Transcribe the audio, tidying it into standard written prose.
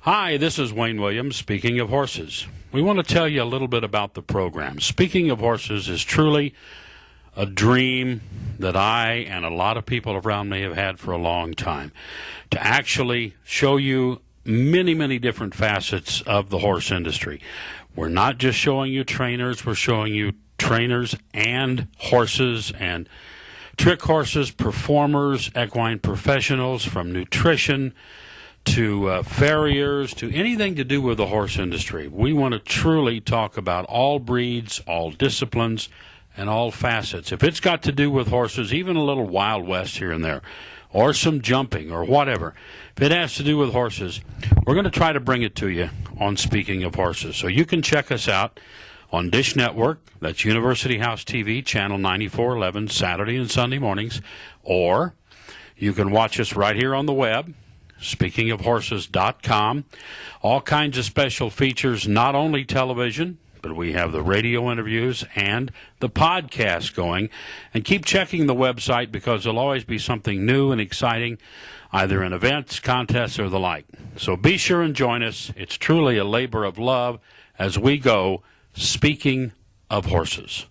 Hi, this is Wayne Williams, Speaking of Horses. We want to tell you a little bit about the program. Speaking of Horses is truly a dream that I and a lot of people around me have had for a long time, to actually show you many, many different facets of the horse industry. We're not just showing you trainers, we're showing you trainers and horses and trick horses, performers, equine professionals, from nutrition to farriers, to anything to do with the horse industry. We want to truly talk about all breeds, all disciplines, and all facets. If it's got to do with horses, even a little Wild West here and there, or some jumping or whatever, if it has to do with horses, we're going to try to bring it to you on Speaking of Horses. So you can check us out on Dish Network, that's University House TV, channel 9411, Saturday and Sunday mornings, or you can watch us right here on the web, speakingofhorses.com. All kinds of special features, not only television, but we have the radio interviews and the podcast going. And keep checking the website, because there'll always be something new and exciting, either in events, contests, or the like. So be sure and join us. It's truly a labor of love as we go Speaking of Horses.